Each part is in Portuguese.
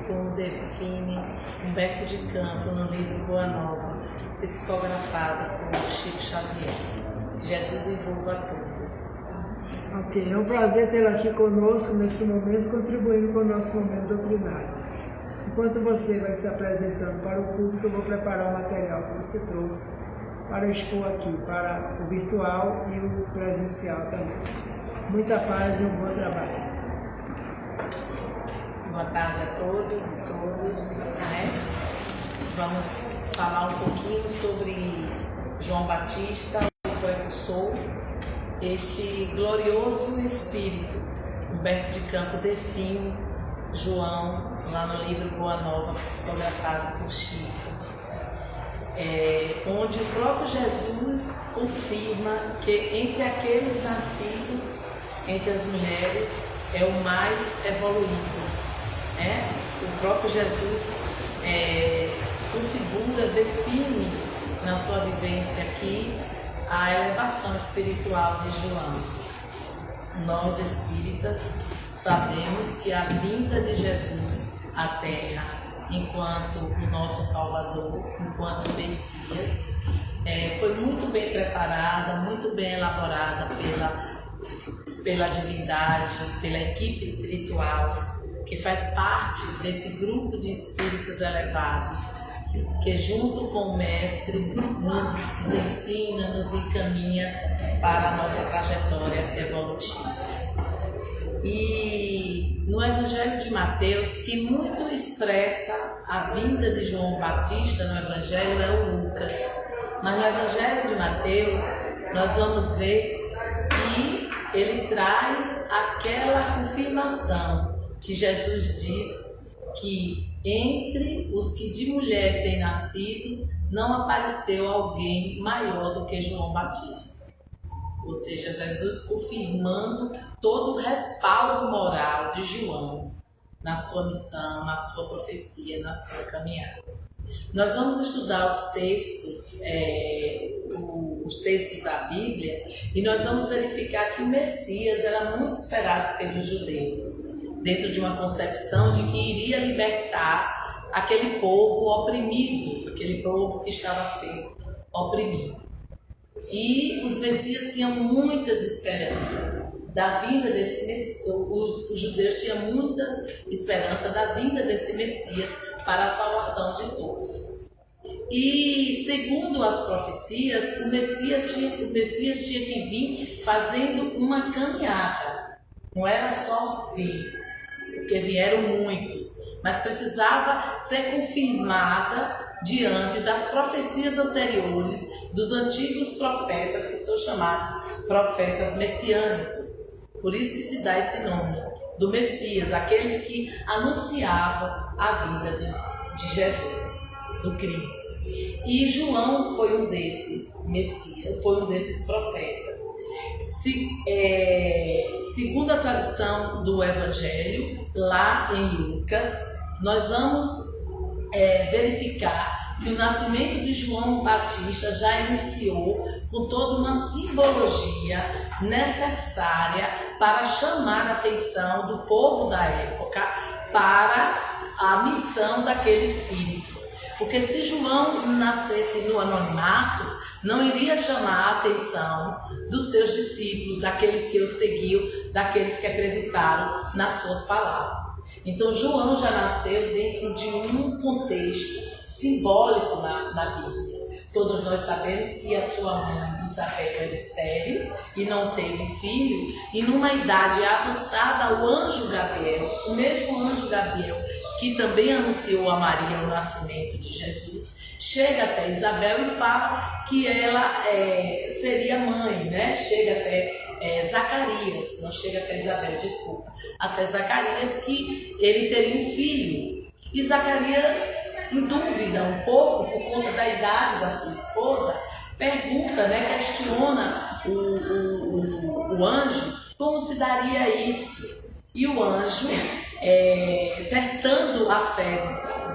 como define Humberto de Campos no livro Boa Nova, psicografado por Chico Xavier. Jesus envolva a todos. Ok, é um prazer tê-la aqui conosco nesse momento, contribuindo com o nosso momento doutrinário. Enquanto você vai se apresentando para o público, eu vou preparar o material que você trouxe para expor aqui, para o virtual e o presencial também. Muita paz e um bom trabalho. Boa tarde a todos e todas. Vamos falar um pouquinho sobre João Batista, o precursor, este glorioso espírito. Humberto de Campos define João lá no livro Boa Nova, psicografado por Chico, onde o próprio Jesus confirma que entre aqueles nascidos, entre as mulheres, é o mais evoluído. O próprio Jesus configura, define na sua vivência aqui a elevação espiritual de João. Nós espíritas sabemos que a vinda de Jesus à Terra, enquanto o nosso Salvador, enquanto o Messias, foi muito bem preparada, muito bem elaborada pela divindade, pela equipe espiritual, que faz parte desse grupo de espíritos elevados, que junto com o Mestre nos ensina, nos encaminha para a nossa trajetória evolutiva. E no Evangelho de Mateus, que muito expressa a vinda de João Batista no Evangelho, é o Lucas. Mas no Evangelho de Mateus, nós vamos ver que ele traz aquela confirmação que Jesus diz que entre os que de mulher têm nascido, não apareceu alguém maior do que João Batista. Ou seja, Jesus confirmando todo o respaldo moral de João na sua missão, na sua profecia, na sua caminhada. Nós vamos estudar os textos da Bíblia, e nós vamos verificar que o Messias era muito esperado pelos judeus, dentro de uma concepção de que iria libertar aquele povo oprimido, aquele povo que estava sendo oprimido. E os Messias tinham muitas esperanças da vinda desse Messias, os judeus tinham muita esperança da vinda desse Messias para a salvação de todos. E segundo as profecias, o Messias tinha que vir fazendo uma caminhada, não era só vir, porque vieram muitos, mas precisava ser confirmada diante das profecias anteriores dos antigos profetas, que são chamados profetas messiânicos. Por isso que se dá esse nome do Messias, aqueles que anunciavam a vinda de Jesus, do Cristo. E João foi um desses Messias, foi um desses profetas. Segundo a tradição do Evangelho, lá em Lucas, nós vamos verificar que o nascimento de João Batista já iniciou com toda uma simbologia necessária para chamar a atenção do povo da época para a missão daquele espírito. Porque se João nascesse no anonimato, não iria chamar a atenção dos seus discípulos, daqueles que o seguiam, daqueles que acreditaram nas suas palavras. Então João já nasceu dentro de um contexto simbólico na Bíblia. Todos nós sabemos que a sua mãe Isabel era estéril e não teve filho, e numa idade avançada o anjo Gabriel, o mesmo anjo Gabriel que também anunciou a Maria o nascimento de Jesus, chega até Isabel e fala que ela seria mãe, né? Chega até Zacarias, não chega até Isabel, desculpa, até Zacarias, que ele teria um filho. E Zacarias, em dúvida um pouco por conta da idade da sua esposa, pergunta, questiona o anjo como se daria isso. E o anjo, testando a fé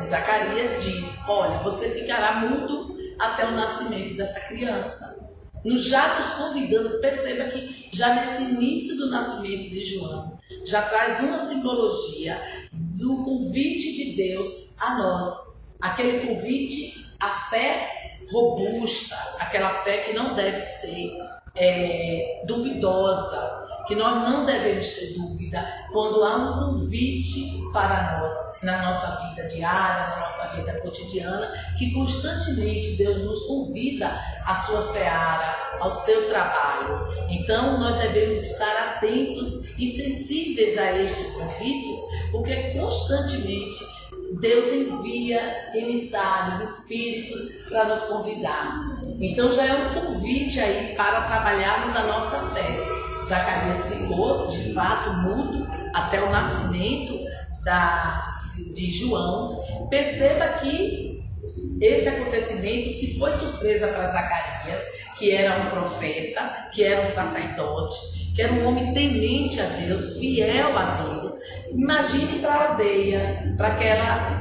de Zacarias, diz: olha, você ficará mudo até o nascimento dessa criança. Nos Jatos convidando, perceba que já nesse início do nascimento de João, já traz uma simbologia do convite de Deus a nós. Aquele convite à fé robusta, aquela fé que não deve ser duvidosa, que nós não devemos ter dúvida quando há um convite para nós, na nossa vida diária, na nossa vida cotidiana, que constantemente Deus nos convida à sua seara, ao seu trabalho. Então nós devemos estar atentos e sensíveis a estes convites, porque constantemente Deus envia emissários, espíritos para nos convidar. Então já é um convite aí para trabalharmos a nossa fé. Zacarias ficou, de fato, mudo até o nascimento de João. Perceba que esse acontecimento, se foi surpresa para Zacarias, que era um profeta, que era um sacerdote, que era um homem temente a Deus, fiel a Deus. Imagine para a aldeia, para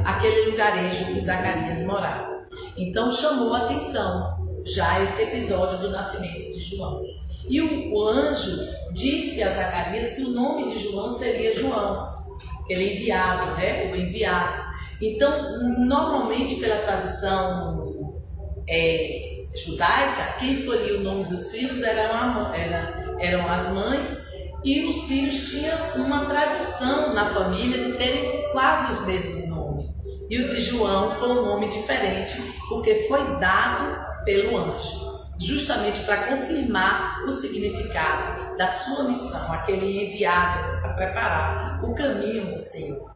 aquele lugarejo que Zacarias morava. Então chamou a atenção já esse episódio do nascimento de João. E o anjo disse a Zacarias que o nome de João seria João, ele enviado, né? O enviado. Então, normalmente pela tradição judaica, quem escolhia o nome dos filhos eram as mães, e os filhos tinham uma tradição na família de terem quase os mesmos nomes. E o de João foi um nome diferente, porque foi dado pelo anjo, justamente para confirmar o significado da sua missão, aquele enviado para preparar o caminho do Senhor.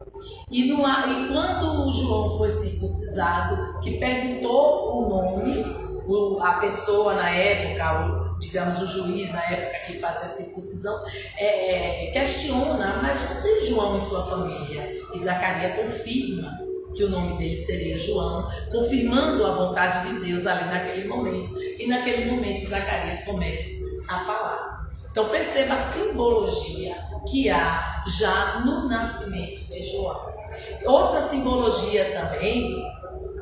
E quando o João foi circuncisado, que perguntou o nome, a pessoa na época, digamos o juiz na época que fazia a circuncisão, questiona, mas não tem João em sua família? E Zacarias confirma que o nome dele seria João, confirmando a vontade de Deus ali naquele momento. E naquele momento Zacarias começa a falar. Então perceba a simbologia que há já no nascimento de João. Outra simbologia também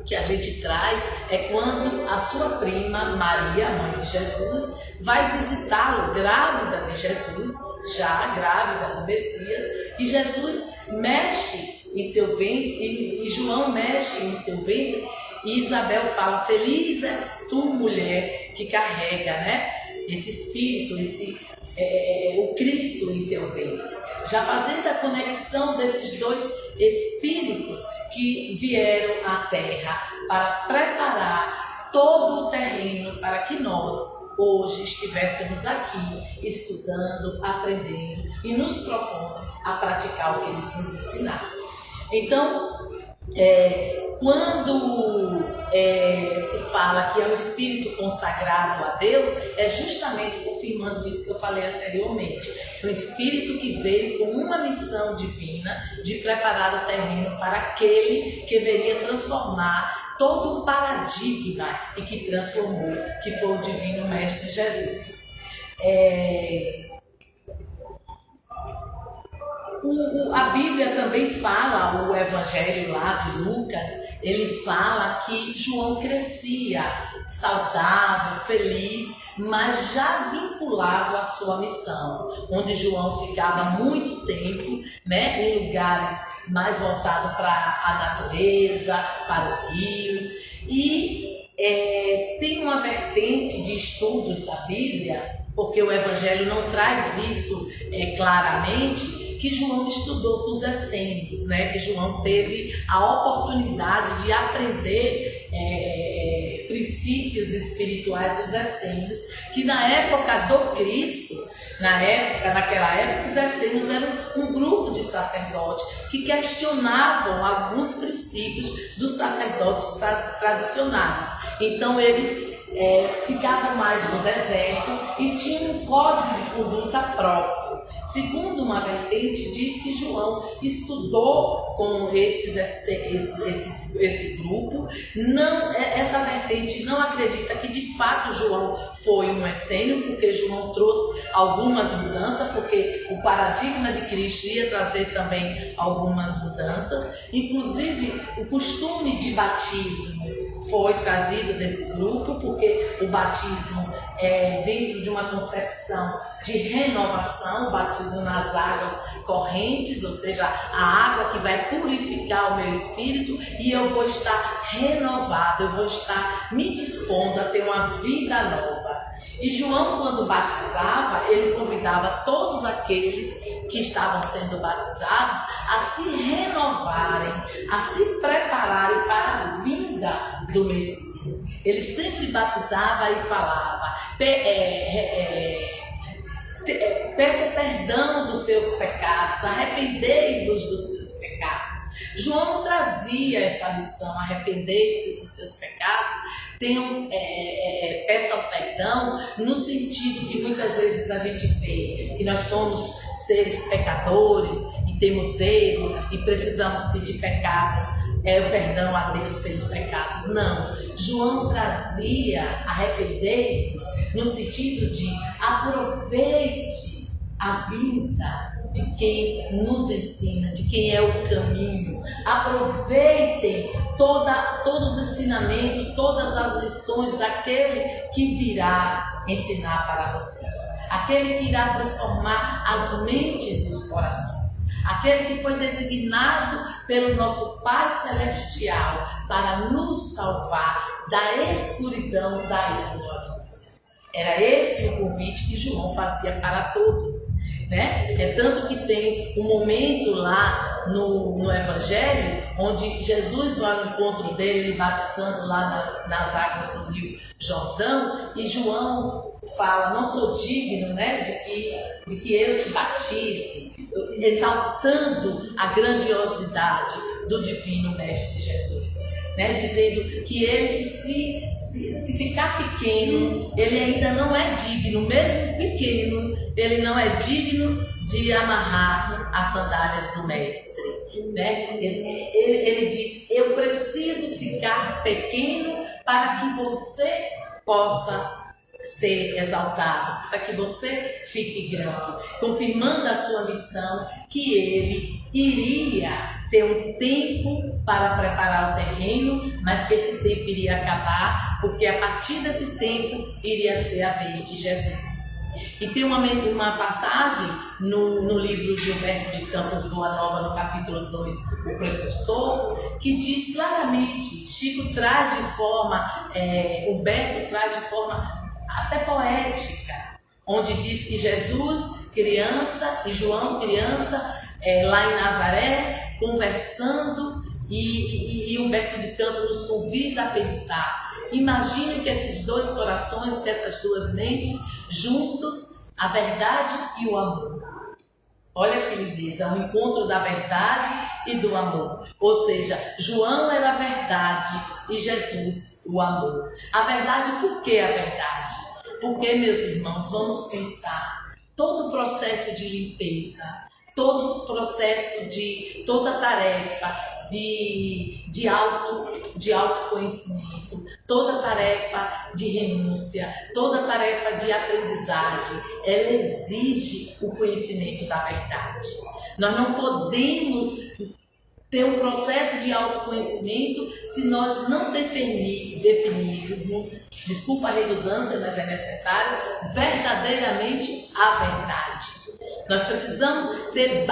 que a gente traz é quando a sua prima Maria, mãe de Jesus, vai visitá-lo grávida de Jesus, já grávida do Messias, e Jesus mexe em seu ventre, e João mexe em seu ventre, e Isabel fala: feliz és tu, mulher, que carrega, né, esse espírito, o Cristo em teu ventre. Já fazendo a conexão desses dois espíritos que vieram à Terra para preparar todo o terreno para que nós hoje estivéssemos aqui estudando, aprendendo e nos propondo a praticar o que eles nos ensinaram. Então, quando fala que é um espírito consagrado a Deus, é justamente confirmando isso que eu falei anteriormente. É um espírito que veio com uma missão divina de preparar o terreno para aquele que viria transformar todo o paradigma e que transformou, que foi o Divino Mestre Jesus. A Bíblia também fala, o Evangelho lá de Lucas, ele fala que João crescia saudável, feliz, mas já vinculado à sua missão, onde João ficava muito tempo, né, em lugares mais voltados para a natureza, para os rios, e tem uma vertente de estudos da Bíblia, porque o Evangelho não traz isso claramente, que João estudou com os essênios, né? Que João teve a oportunidade de aprender princípios espirituais dos essênios, que na época do Cristo, naquela época, os essênios eram um grupo de sacerdotes que questionavam alguns princípios dos sacerdotes tradicionais. Então eles ficavam mais no deserto e tinham um código de conduta próprio. Segundo uma vertente, diz que João estudou com esse grupo. Essa vertente não acredita que de fato João foi um essênio, porque João trouxe algumas mudanças, porque o paradigma de Cristo ia trazer também algumas mudanças. Inclusive, o costume de batismo foi trazido desse grupo, porque o batismo é dentro de uma concepção de renovação, o batismo nas águas correntes, ou seja, a água que vai purificar o meu espírito, e eu vou estar renovado, eu vou estar me dispondo a ter uma vida nova. E João, quando batizava, ele convidava todos aqueles que estavam sendo batizados a se renovarem, a se prepararem para a vinda do Messias. Ele sempre batizava e falava: peça perdão dos seus pecados, arrependei-vos dos seus pecados. João trazia essa lição: arrependei-se dos seus pecados, peçam perdão, no sentido que muitas vezes a gente vê que nós somos seres pecadores e temos erro e precisamos pedir o perdão a Deus pelos pecados. Não, João trazia arrependei-vos no sentido de aproveite a vinda de quem nos ensina, de quem é o caminho. Aproveitem todos os ensinamentos, todas as lições daquele que virá ensinar para vocês, aquele que irá transformar as mentes e os corações, aquele que foi designado pelo nosso Pai Celestial para nos salvar da escuridão da ignorância. Era esse o convite que João fazia para todos. É tanto que tem um momento lá no Evangelho onde Jesus vai ao encontro dele, ele batizando lá nas águas do Rio Jordão, e João fala: não sou digno, de que eu te batize, exaltando a grandiosidade do divino Mestre Jesus. Dizendo que ele, se ficar pequeno, ele ainda não é digno, mesmo pequeno, ele não é digno de amarrar as sandálias do Mestre. Ele diz: eu preciso ficar pequeno para que você possa ser exaltado, para que você fique grande, confirmando a sua missão, que ele iria ter um tempo para preparar o terreno, mas que esse tempo iria acabar, porque a partir desse tempo iria ser a vez de Jesus. E tem uma passagem no livro de Humberto de Campos Boa Nova, no capítulo 2, o Precursor, que diz claramente, Chico traz de forma, Humberto traz de forma até poética, onde diz que Jesus, criança, e João, criança, lá em Nazaré, conversando, e Humberto de Campos nos convida a pensar. Imagine que esses dois corações, que essas duas mentes, juntos, a verdade e o amor. Olha que lindeza, o encontro da verdade e do amor. Ou seja, João era a verdade e Jesus o amor. A verdade, por que a verdade? Porque, meus irmãos, vamos pensar, todo o processo de limpeza, todo o processo toda tarefa de autoconhecimento, toda tarefa de renúncia, toda tarefa de aprendizagem, ela exige o conhecimento da verdade. Nós não podemos ter um processo de autoconhecimento se nós não definirmos, desculpa a redundância, mas é necessário, verdadeiramente a verdade. Nós precisamos ter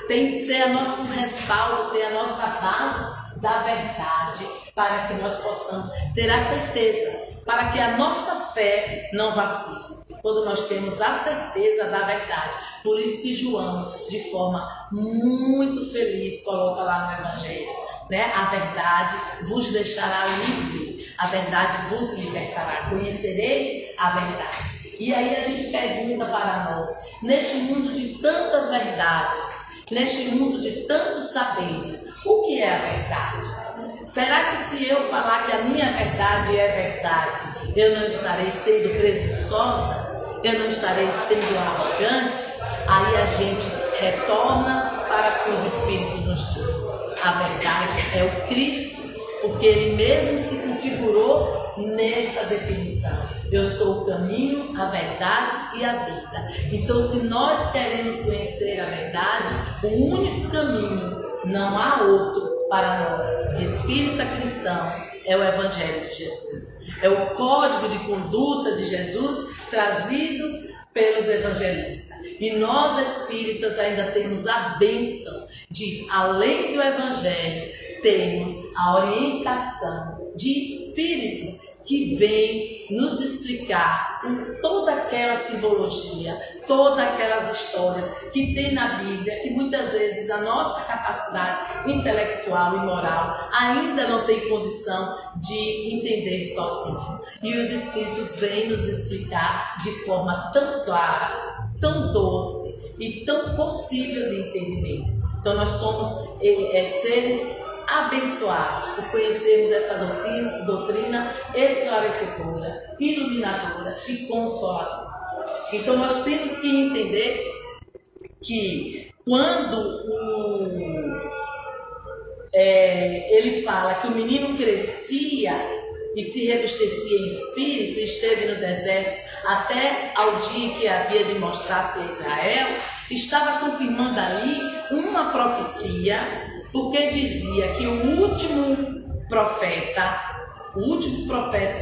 ter a nosso respaldo, ter a nossa base da verdade, para que nós possamos ter a certeza, para que a nossa fé não vacile. Quando nós temos a certeza da verdade. Por isso que João, de forma muito feliz, coloca lá no Evangelho, a verdade vos deixará livre, a verdade vos libertará, conhecereis a verdade. E aí a gente pergunta para nós, neste mundo de tantas verdades, neste mundo de tantos saberes, o que é a verdade? Será que se eu falar que a minha verdade é verdade, eu não estarei sendo presunçosa? Eu não estarei sendo arrogante? Aí a gente retorna para que os Espíritos nos dizem. A verdade é o Cristo, porque Ele mesmo se configurou nesta definição. Eu sou o caminho, a verdade e a vida. Então, se nós queremos conhecer a verdade, o único caminho, não há outro para nós, espírita cristão, é o Evangelho de Jesus. É o código de conduta de Jesus trazidos pelos evangelistas. E nós espíritas ainda temos a bênção de, além do Evangelho, termos a orientação de espíritos que vêm nos explicar com toda aquela simbologia, todas aquelas histórias que tem na Bíblia, que muitas vezes a nossa capacidade intelectual e moral ainda não tem condição de entender sozinho. E os espíritos vêm nos explicar de forma tão clara, tão doce e tão possível de entendimento. Então nós somos seres abençoados por conhecermos essa doutrina esclarecedora, iluminadora e consoladora. Então nós temos que entender que quando ele fala que o menino crescia e se robustecia em espírito, esteve no deserto até ao dia que havia de mostrar-se a Israel, estava confirmando ali uma profecia, porque dizia que o último profeta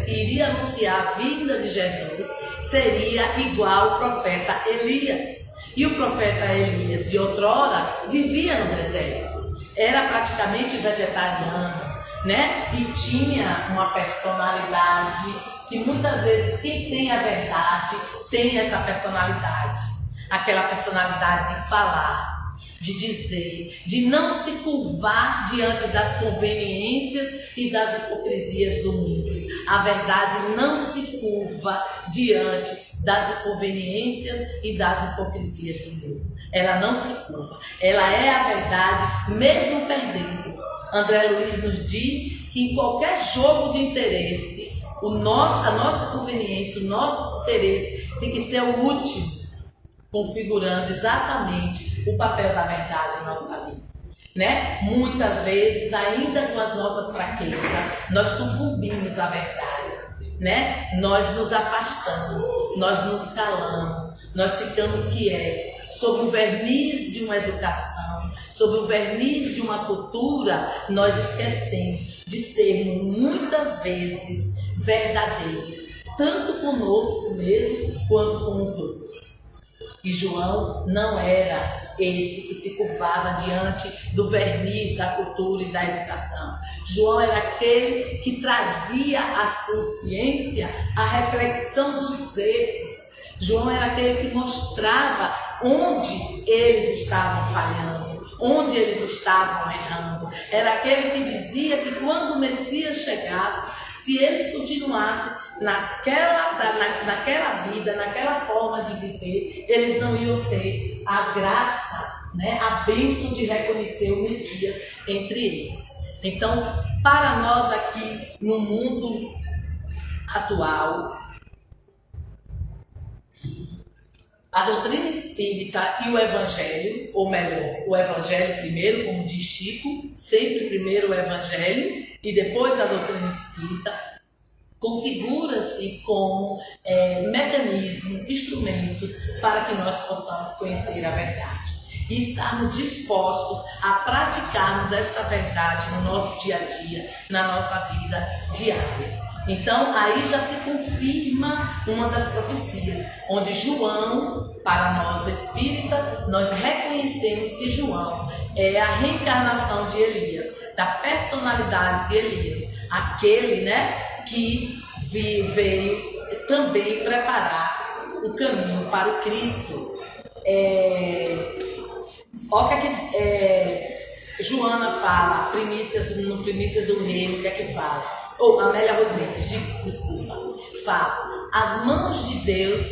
que iria anunciar a vinda de Jesus seria igual ao profeta Elias. E o profeta Elias de outrora vivia no deserto, era praticamente vegetariano, né? E tinha uma personalidade que muitas vezes quem tem a verdade tem essa personalidade, aquela personalidade de falar, de dizer, de não se curvar diante das conveniências e das hipocrisias do mundo. A verdade não se curva diante das inconveniências e das hipocrisias do mundo. Ela não se curva, ela é a verdade mesmo perdendo. André Luiz nos diz que em qualquer jogo de interesse, a nossa conveniência, o nosso interesse tem que ser o último, configurando exatamente o papel da verdade em nossa vida, né? Muitas vezes, ainda com as nossas fraquezas, nós sucumbimos à verdade, né? Nós nos afastamos, nós nos calamos, nós ficamos quietos, sob o verniz de uma educação, sob o verniz de uma cultura, nós esquecemos de sermos muitas vezes verdadeiros, tanto conosco mesmo quanto com os outros. E João não era esse que se curvava diante do verniz da cultura e da educação. João era aquele que trazia às consciências a reflexão dos erros. João era aquele que mostrava onde eles estavam falhando, onde eles estavam errando. Era aquele que dizia que quando o Messias chegasse, se eles continuassem naquela vida, naquela forma de viver, eles não iam ter a graça, né, a bênção de reconhecer o Messias entre eles. Então, para nós aqui no mundo atual, a doutrina espírita e o Evangelho, ou melhor, o Evangelho primeiro, como diz Chico, sempre primeiro o Evangelho e depois a doutrina espírita, configura-se como mecanismo, instrumentos para que nós possamos conhecer a verdade e estarmos dispostos a praticarmos essa verdade no nosso dia a dia, na nossa vida diária. Então, aí já se confirma uma das profecias, onde João, para nós espírita, nós reconhecemos que João é a reencarnação de Elias, da personalidade de Elias, aquele, né, que veio também preparar o caminho para o Cristo. Olha que Joana fala, no Primícias do Reino, o que é que fala? Amélia Rodrigues, desculpa, fala: as mãos de Deus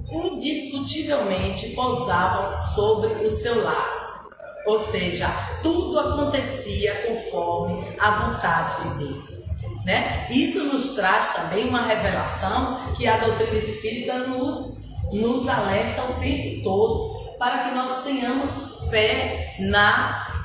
indiscutivelmente pousavam sobre o seu lar. Ou seja, tudo acontecia conforme a vontade de Deus. Né? Isso nos traz também uma revelação que a doutrina espírita nos alerta o tempo todo, para que nós tenhamos fé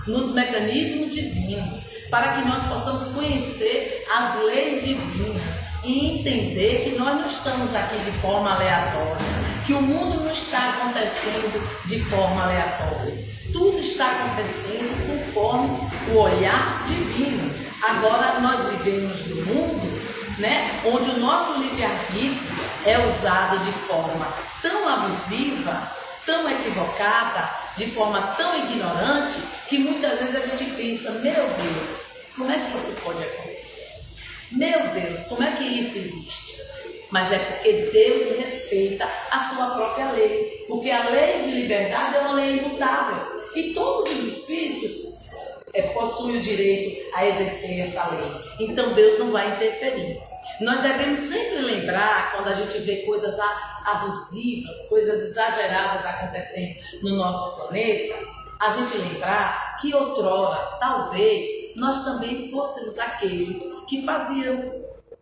nos mecanismos divinos, para que nós possamos conhecer as leis divinas e entender que nós não estamos aqui de forma aleatória, que o mundo não está acontecendo de forma aleatória. Tudo está acontecendo conforme o olhar divino. Agora nós vivemos num mundo, né, onde o nosso livre-arbítrio é usado de forma tão abusiva tão equivocada, de forma tão ignorante, que muitas vezes a gente pensa, meu Deus, como é que isso pode acontecer? Meu Deus, como é que isso existe? Mas é porque Deus respeita a sua própria lei, porque a lei de liberdade é uma lei imutável, e todos os espíritos possuem o direito a exercer essa lei. Então Deus não vai interferir. Nós devemos sempre lembrar, quando a gente vê coisas abusivas, coisas exageradas acontecendo no nosso planeta, a gente lembrar que outrora, talvez, nós também fôssemos aqueles que fazíamos,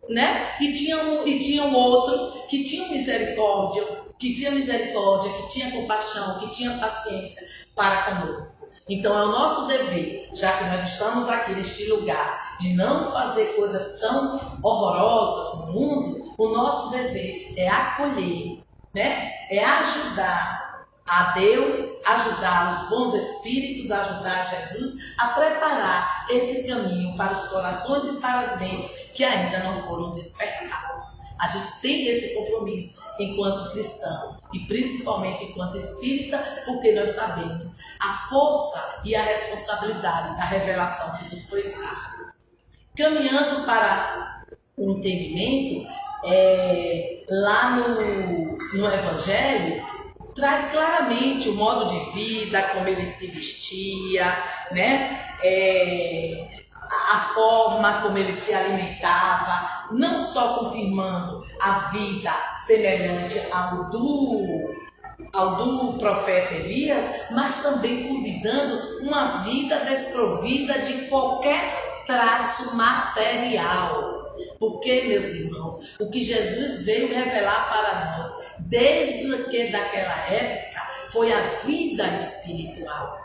né? E tinham outros que tinham misericórdia, que tinham compaixão, que tinham paciência para conosco. Então é o nosso dever, já que nós estamos aqui neste lugar, de não fazer coisas tão horrorosas no mundo, o nosso dever é acolher, né? É ajudar a Deus, ajudar os bons espíritos, ajudar Jesus a preparar esse caminho para os corações e para as mentes que ainda não foram despertadas. A gente tem esse compromisso enquanto cristão e principalmente enquanto espírita, porque nós sabemos a força e a responsabilidade da revelação que nos foi dada. Caminhando para o entendimento, lá no Evangelho, traz claramente o modo de vida, como ele se vestia, né? A forma como ele se alimentava, não só confirmando a vida semelhante ao do profeta Elias, mas também convidando uma vida desprovida de qualquer traço material. Porque, meus irmãos, o que Jesus veio revelar para nós, desde que daquela época, foi a vida espiritual.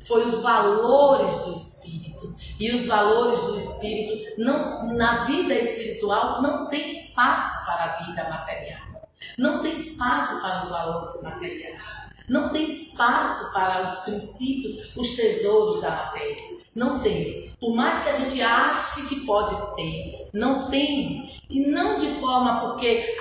Foi os valores do Espírito. E os valores do Espírito, na vida espiritual, não tem espaço para a vida material. Não tem espaço para os valores materiais. Não tem espaço para os princípios, os tesouros da matéria. Não tem. Por mais que a gente ache que pode ter, não tem. E não de forma porque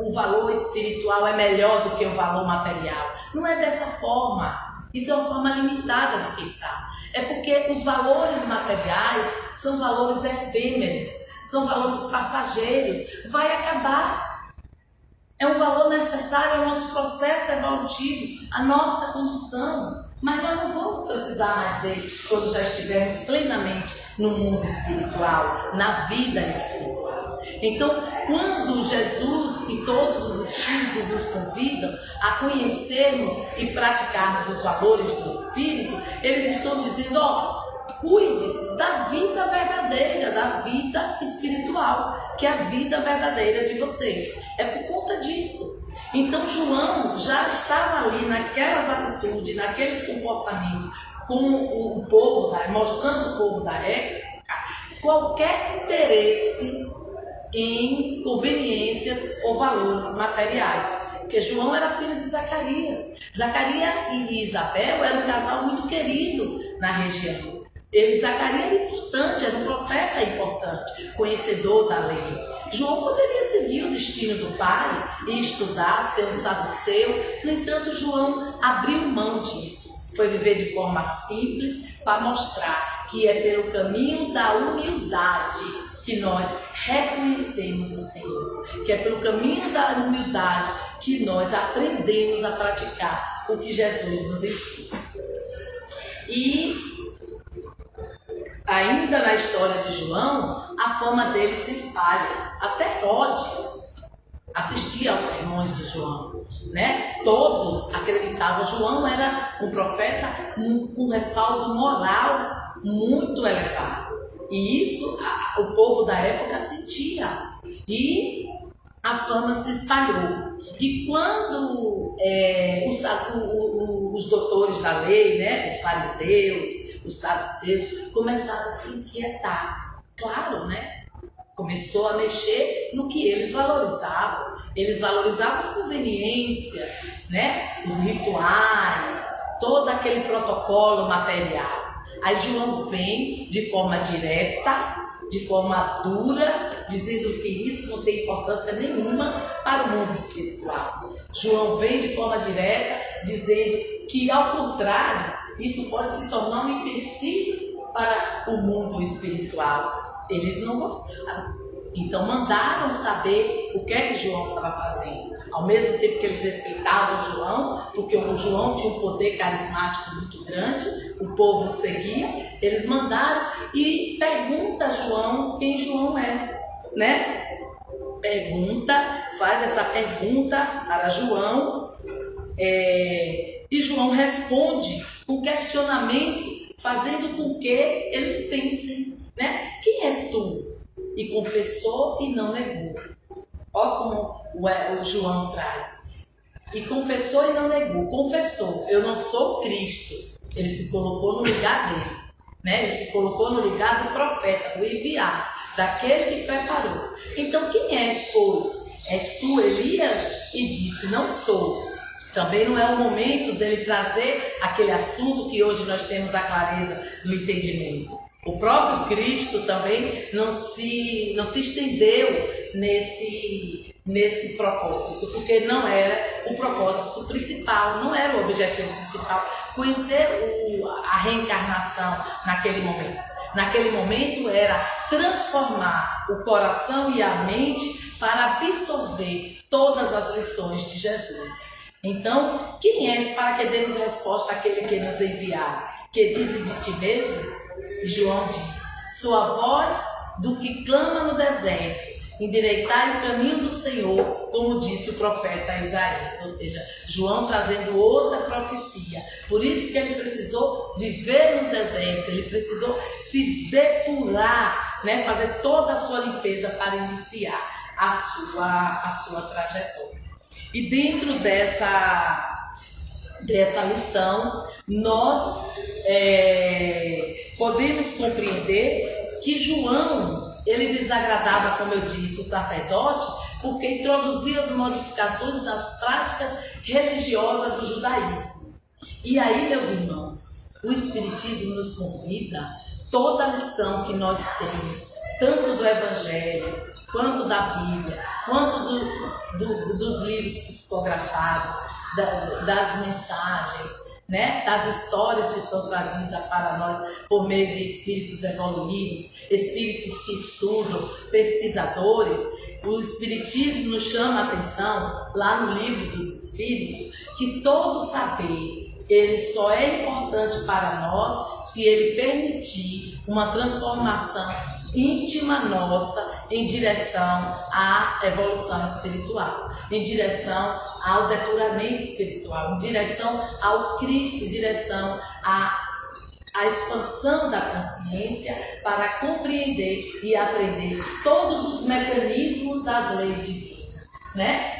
o valor espiritual é melhor do que o valor material. Não é dessa forma. Isso é uma forma limitada de pensar. É porque os valores materiais são valores efêmeros, são valores passageiros. Vai acabar. É um valor necessário ao nosso processo evolutivo, à nossa condição. Mas nós não vamos precisar mais dele quando já estivermos plenamente no mundo espiritual, na vida espiritual. Então, quando Jesus e todos os espíritos nos convidam a conhecermos e praticarmos os valores do Espírito, eles estão dizendo, cuide da vida verdadeira, da vida espiritual, que é a vida verdadeira de vocês. É por conta disso. Então João já estava ali naquelas atitudes, naqueles comportamentos com o povo, mostrando o povo da época, qualquer interesse em conveniências ou valores materiais. Porque João era filho de Zacarias. Zacarias e Isabel eram um casal muito querido na região. Zacarias era importante, era um profeta importante, conhecedor da lei. João poderia seguir o destino do pai e estudar, ser um saduceu. No entanto, João abriu mão disso. Foi viver de forma simples para mostrar que é pelo caminho da humildade que nós reconhecemos o Senhor. Que é pelo caminho da humildade que nós aprendemos a praticar o que Jesus nos ensina. E ainda na história de João, a fama dele se espalha. Até Herodes assistia aos sermões de João, né? Todos acreditavam. João era um profeta com respaldo moral muito elevado. E isso o povo da época sentia. E a fama se espalhou. E quando os doutores da lei, né, os fariseus, os saduceus, começaram a se inquietar. Claro, né? Começou a mexer no que eles valorizavam. Eles valorizavam as conveniências, né? Os rituais, todo aquele protocolo material. Aí João vem de forma direta, de forma dura, dizendo que isso não tem importância nenhuma para o mundo espiritual. João vem de forma direta, dizendo que, ao contrário, isso pode se tornar um empecilho para o mundo espiritual. Eles não gostaram. Então mandaram saber o que é que João estava fazendo. Ao mesmo tempo que eles respeitavam João, porque o João tinha um poder carismático muito grande, o povo seguia, eles mandaram e pergunta a João quem João é, né? Faz essa pergunta para João, e João responde com questionamento, fazendo com que eles pensem, né? Quem és tu? E confessou e não negou. Olha como o João traz. E confessou e não negou. Confessou, eu não sou Cristo. Ele se colocou no lugar dele, né? Ele se colocou no lugar do profeta, do enviado, daquele que preparou. Então quem és, pois? És tu, Elias? E disse, não sou. Também não é o momento dele trazer aquele assunto que hoje nós temos a clareza do entendimento. O próprio Cristo também não se estendeu nesse propósito, porque não era o propósito principal, não era o objetivo principal, conhecer a reencarnação naquele momento. Naquele momento era transformar o coração e a mente para absorver todas as lições de Jesus. Então, quem és para que demos resposta àquele que nos enviar? Que dizes de ti mesmo? João diz, sou a voz do que clama no deserto, endireitai o caminho do Senhor, como disse o profeta Isaías. Ou seja, João trazendo outra profecia. Por isso que ele precisou viver no deserto, ele precisou se depurar, né? Fazer toda a sua limpeza para iniciar a sua trajetória. E dentro dessa lição, nós podemos compreender que João, ele desagradava, como eu disse, o sacerdote, porque introduzia as modificações nas práticas religiosas do judaísmo. E aí, meus irmãos, o Espiritismo nos convida, toda a lição que nós temos, tanto do Evangelho, quanto da Bíblia, quanto dos livros psicografados, das mensagens, né, das histórias que são trazidas para nós por meio de espíritos evoluídos, espíritos que estudam, pesquisadores. O Espiritismo nos chama a atenção, lá no Livro dos Espíritos, que todo saber, ele só é importante para nós se ele permitir uma transformação íntima nossa em direção à evolução espiritual, em direção ao depuramento espiritual, em direção ao Cristo, em direção à expansão da consciência para compreender e aprender todos os mecanismos das leis divinas, né?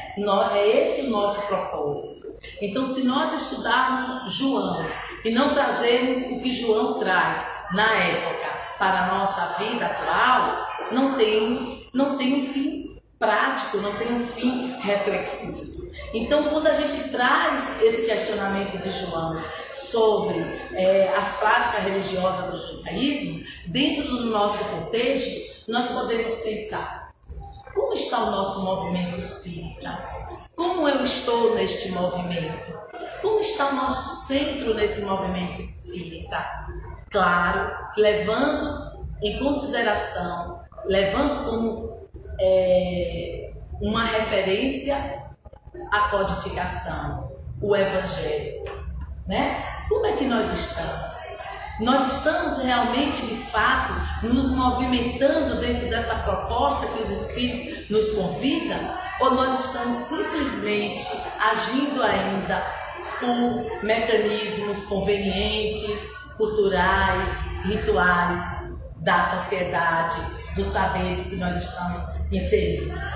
É esse o nosso propósito. Então, se nós estudarmos João e não trazermos o que João traz na época para a nossa vida atual, não tem um fim prático, não tem um fim reflexivo. Então, quando a gente traz esse questionamento de João sobre as práticas religiosas do judaísmo, dentro do nosso contexto, nós podemos pensar, como está o nosso movimento espírita? Como eu estou neste movimento? Como está o nosso centro nesse movimento espírita? Claro, levando em consideração, levando como uma referência a codificação, o Evangelho, né? Como é que nós estamos? Nós estamos realmente, de fato, nos movimentando dentro dessa proposta que os Espíritos nos convidam? Ou nós estamos simplesmente agindo ainda por mecanismos convenientes, culturais, rituais da sociedade, dos saberes que nós estamos inseridos?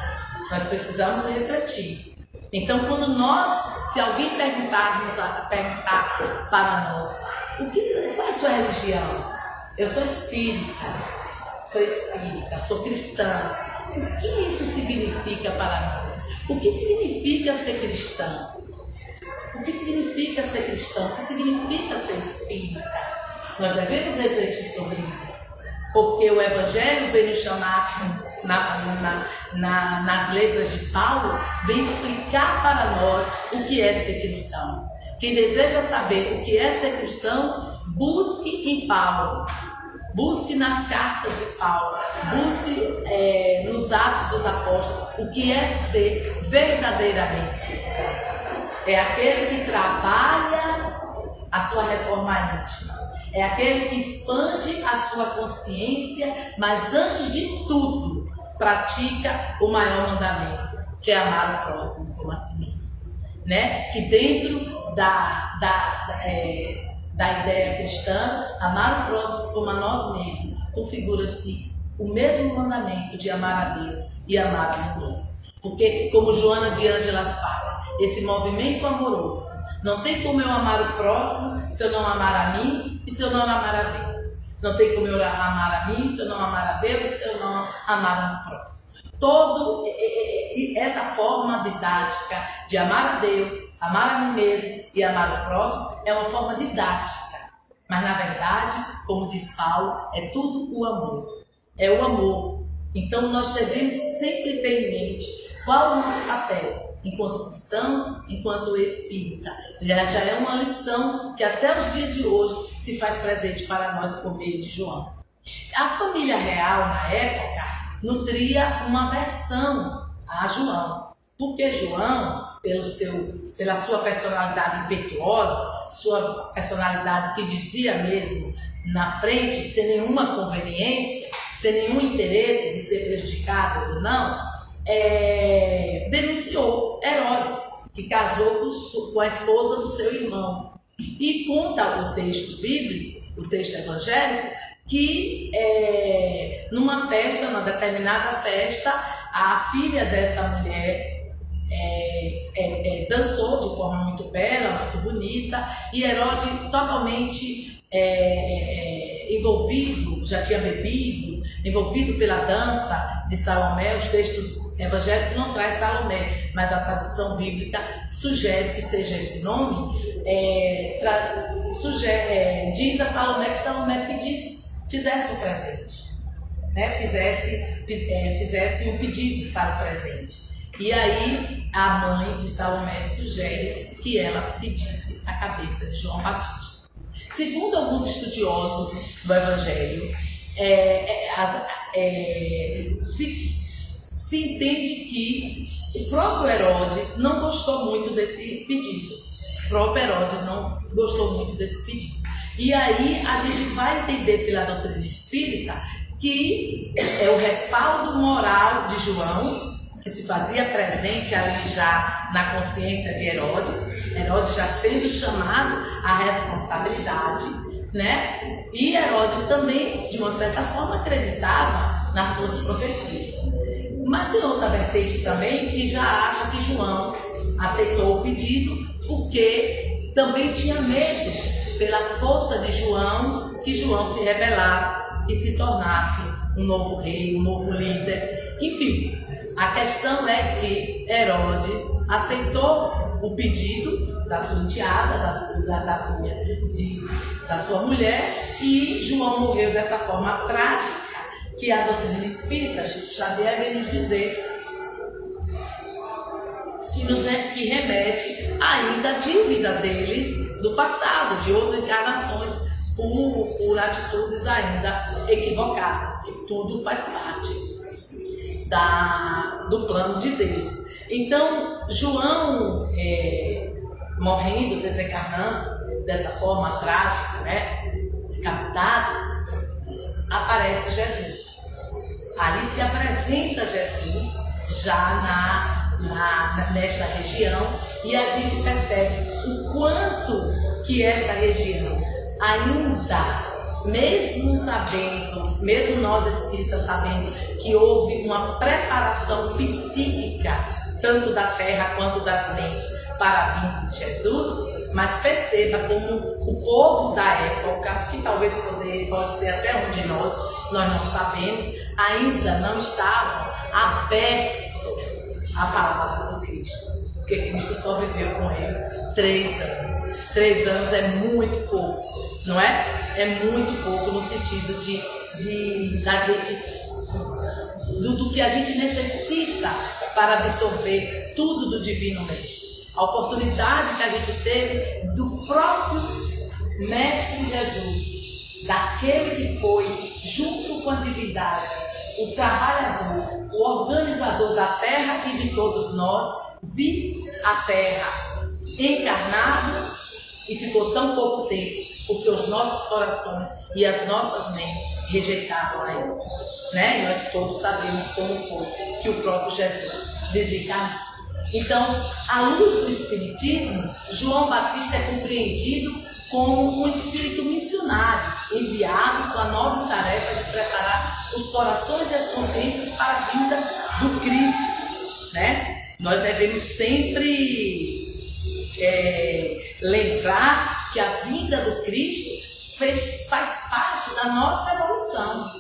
Nós precisamos refletir. Então, se alguém perguntar para nós, qual é a sua religião? Eu sou espírita, sou cristã. O que isso significa para nós? O que significa ser cristão? O que significa ser cristão? O que significa ser espírita? Nós devemos refletir sobre isso. Porque o Evangelho vem nos chamar, nas letras de Paulo, vem explicar para nós o que é ser cristão. Quem deseja saber o que é ser cristão, busque em Paulo. Busque nas cartas de Paulo, busque nos Atos dos Apóstolos o que é ser verdadeiramente cristão. É aquele que trabalha a sua reforma íntima, é aquele que expande a sua consciência, mas antes de tudo, pratica o maior mandamento, que é amar o próximo como a si mesmo. Né? Que dentro da ideia cristã, amar o próximo como a nós mesmos, configura-se o mesmo mandamento de amar a Deus e amar a nós. Porque, como Joana de Ângela fala, esse movimento amoroso, não tem como eu amar o próximo se eu não amar a mim e se eu não amar a Deus. Não tem como eu amar a mim se eu não amar a Deus e se eu não amar o próximo. Toda essa forma didática de amar a Deus, amar a mim mesmo e amar o próximo é uma forma didática. Mas na verdade, como diz Paulo, é tudo o amor. É o amor. Então nós devemos sempre ter em mente qual é o nosso papel enquanto cristãos, enquanto espírita. Já é uma lição que até os dias de hoje se faz presente para nós por meio de João. A família real na época nutria uma aversão a João, porque João, pela sua personalidade impetuosa, sua personalidade que dizia mesmo na frente, sem nenhuma conveniência, sem nenhum interesse de ser prejudicado ou não, denunciou Herodes, que casou com a esposa do seu irmão. E conta o texto bíblico, o texto evangélico, que numa festa, numa determinada festa, a filha dessa mulher dançou de forma muito bela, muito bonita, e Herodes totalmente envolvido, já tinha bebido, envolvido pela dança de Salomé. Os textos evangélicos não traz Salomé, mas a tradição bíblica sugere que seja esse nome. Diz a Salomé que Salomé fizesse o presente, né? Fizesse um pedido para o presente. E aí a mãe de Salomé sugere que ela pedisse a cabeça de João Batista. Segundo alguns estudiosos do Evangelho, se entende que o próprio Herodes não gostou muito desse pedido. O próprio Herodes não gostou muito desse pedido. E aí a gente vai entender pela doutrina espírita que é o respaldo moral de João, que se fazia presente ali já na consciência de Herodes já sendo chamado à responsabilidade, né? E Herodes também, de uma certa forma, acreditava nas suas profecias. Mas tem outra vertente também que já acha que João aceitou o pedido porque também tinha medo, pela força de João, que João se rebelasse e se tornasse um novo rei, um novo líder. Enfim, a questão é que Herodes aceitou o pedido da sua enteada, da filha da sua mulher, e João morreu dessa forma trágica que a doutrina espírita, Chico Xavier, vem nos dizer que remete ainda à dívida deles do passado, de outras encarnações, por atitudes ainda equivocadas, que tudo faz parte do plano de Deus. Então, João, morrendo, desencarnando dessa forma trágica, né, captado, aparece Jesus. Ali se apresenta Jesus já nesta região, e a gente percebe o quanto que esta região ainda, mesmo nós espíritas sabendo que houve uma preparação psíquica, tanto da terra quanto das mentes, para a vinda de Jesus, mas perceba como o povo da época, que talvez pode ser até um de nós não sabemos, ainda não estavam abertos à palavra do Cristo, porque Cristo só viveu com eles 3 anos. 3 anos é muito pouco, não é? É muito pouco no sentido do que a gente necessita para absorver tudo do divino mestre. a oportunidade que a gente teve do próprio Mestre Jesus, daquele que foi, junto com a divindade, o trabalhador, o organizador da terra e de todos nós, vir à terra encarnado e ficou tão pouco tempo, porque os nossos corações e as nossas mentes rejeitaram a ele, né? E nós todos sabemos como foi que o próprio Jesus desencarnou. Então, à luz do Espiritismo, João Batista é compreendido como um espírito missionário, enviado com a nobre tarefa de preparar os corações e as consciências para a vinda do Cristo, né? Nós devemos sempre lembrar que a vinda do Cristo faz parte da nossa evolução.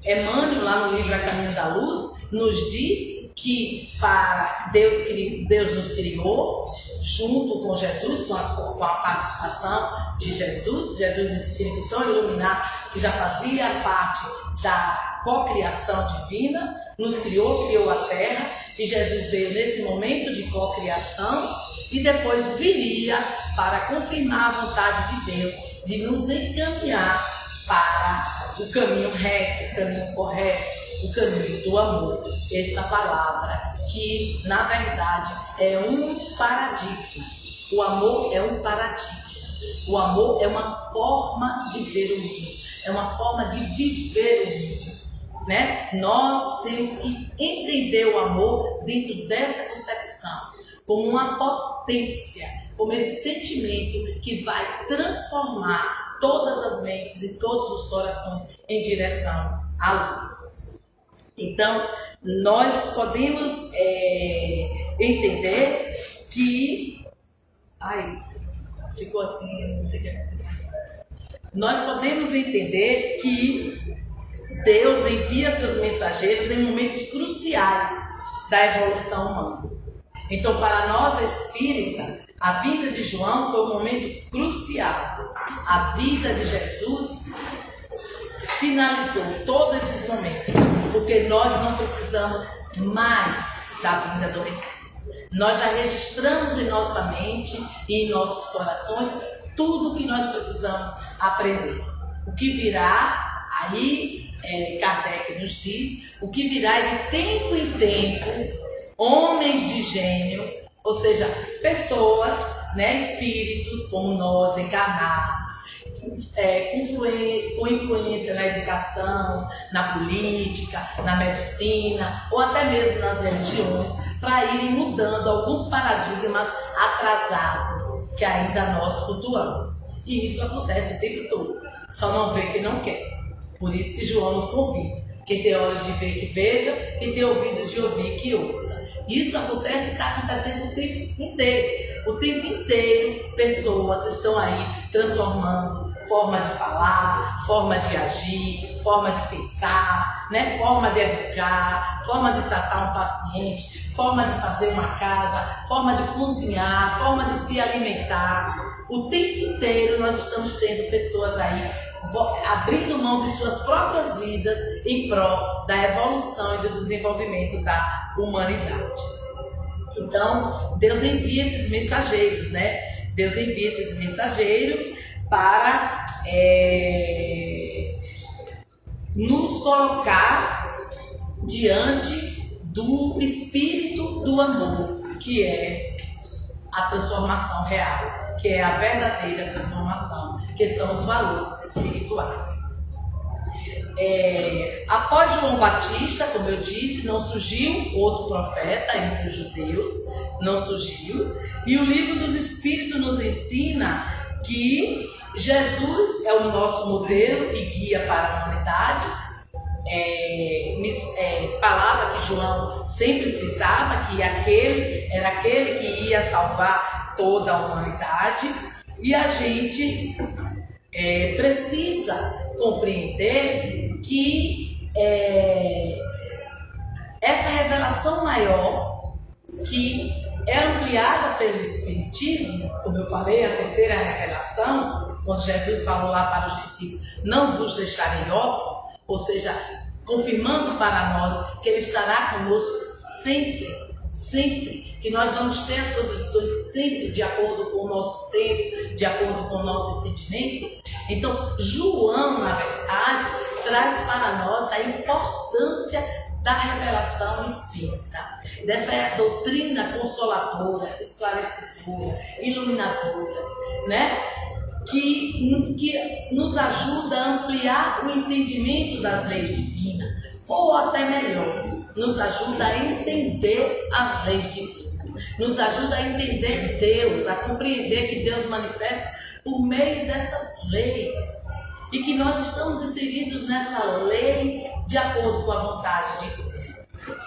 Emmanuel, lá no livro A Caminho da Luz, nos diz que para Deus nos criou junto com Jesus, com a participação de Jesus Espírito tão iluminado que já fazia parte da cocriação divina, nos criou a terra, e Jesus veio nesse momento de cocriação e depois viria para confirmar a vontade de Deus de nos encaminhar para o caminho reto, o caminho correto, o caminho do amor. Essa palavra que, na verdade, é um paradigma. O amor é um paradigma. O amor é uma forma de ver o mundo, é uma forma de viver o mundo, né? Nós temos que entender o amor dentro dessa concepção, como uma potência, como esse sentimento que vai transformar todas as mentes e todos os corações em direção à luz. Então, nós podemos entender que... Ai, ficou assim, eu não sei o que aconteceu. Nós podemos entender que Deus envia seus mensageiros em momentos cruciais da evolução humana. Então, para nós espírita, a vida de João foi um momento crucial. A vida de Jesus finalizou todos esses momentos, porque nós não precisamos mais da vinda do Messias. Nós já registramos em nossa mente e em nossos corações tudo o que nós precisamos aprender. O que virá, aí Kardec nos diz, o que virá é de tempo em tempo, homens de gênio, ou seja, pessoas, né, espíritos como nós, encarnados, com influência na educação, na política, na medicina ou até mesmo nas religiões, para irem mudando alguns paradigmas atrasados que ainda nós cultuamos. E isso acontece o tempo todo, só não vê quem não quer. Por isso que João nos convida: quem tem olhos de ver que veja, quem tem ouvidos de ouvir que ouça. Isso acontece e está acontecendo o tempo inteiro. O tempo inteiro pessoas estão aí transformando forma de falar, forma de agir, forma de pensar, né? Forma de educar, forma de tratar um paciente, forma de fazer uma casa, forma de cozinhar, forma de se alimentar. O tempo inteiro nós estamos tendo pessoas aí abrindo mão de suas próprias vidas em prol da evolução e do desenvolvimento da humanidade. Então, Deus envia esses mensageiros, né? Deus envia esses mensageiros para nos colocar diante do espírito do amor, que é a transformação real, que é a verdadeira transformação, que são os valores espirituais. Após João Batista, como eu disse, não surgiu outro profeta entre os judeus, não surgiu, e o Livro dos Espíritos nos ensina que Jesus é o nosso modelo e guia para a humanidade. Palavra que João sempre frisava, que era aquele que ia salvar toda a humanidade, e a gente precisa compreender que essa revelação maior que é ampliada pelo Espiritismo, como eu falei, a terceira revelação, quando Jesus falou lá para os discípulos: não vos deixarei órfãos, ou seja, confirmando para nós que Ele estará conosco sempre, sempre, que nós vamos ter as suas lições sempre de acordo com o nosso tempo, de acordo com o nosso entendimento. Então, João, na verdade, traz para nós a importância da revelação espírita, dessa doutrina consoladora, esclarecedora, iluminadora, né? Que nos ajuda a ampliar o entendimento das leis divinas, ou até melhor, nos ajuda a entender as leis divinas, nos ajuda a entender Deus, a compreender que Deus manifesta por meio dessas leis e que nós estamos inseridos nessa lei de acordo com a vontade de Deus.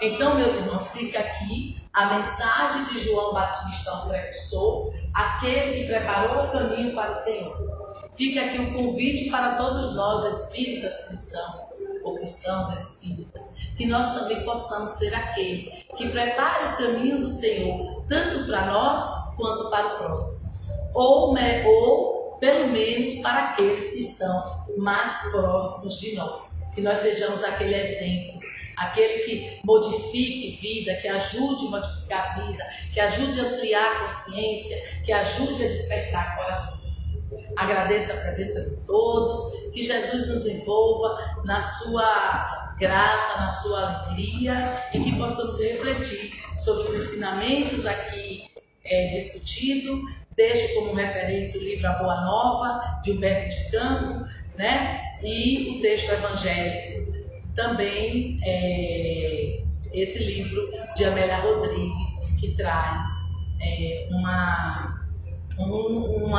Então, meus irmãos, fica aqui a mensagem de João Batista, o precursor, aquele que preparou o caminho para o Senhor. Fica aqui um convite para todos nós, espíritas cristãos, ou cristãos espíritas, que nós também possamos ser aquele que prepare o caminho do Senhor, tanto para nós quanto para o próximo. Ou pelo menos para aqueles que estão mais próximos de nós. Que nós sejamos aquele exemplo, aquele que modifique vida, que ajude a modificar a vida, que ajude a ampliar a consciência, que ajude a despertar corações. Agradeço a presença de todos, que Jesus nos envolva na sua graça, na sua alegria e que possamos refletir sobre os ensinamentos aqui discutidos. Deixo como referência o livro A Boa Nova, de Humberto de Campos, né? E o texto evangélico. Também esse livro de Amélia Rodrigues, que traz uma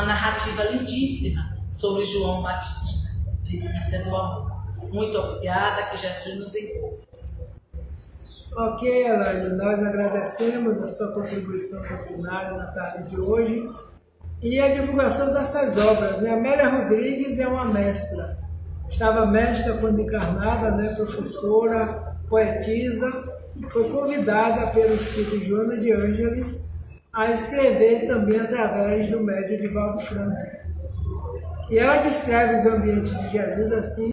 narrativa lindíssima sobre João Batista, Delícia do Amor. Muito obrigada, que Jesus nos envolva. Ok, Elaine, nós agradecemos a sua contribuição doutrinária na tarde de hoje e a divulgação dessas obras, né? Amélia Rodrigues é uma mestra. Estava mestra quando encarnada, né? Professora, poetisa, foi convidada pelo espírito Joana de Ângeles a escrever também através do médium Divaldo Franco. E ela descreve os ambientes de Jesus assim: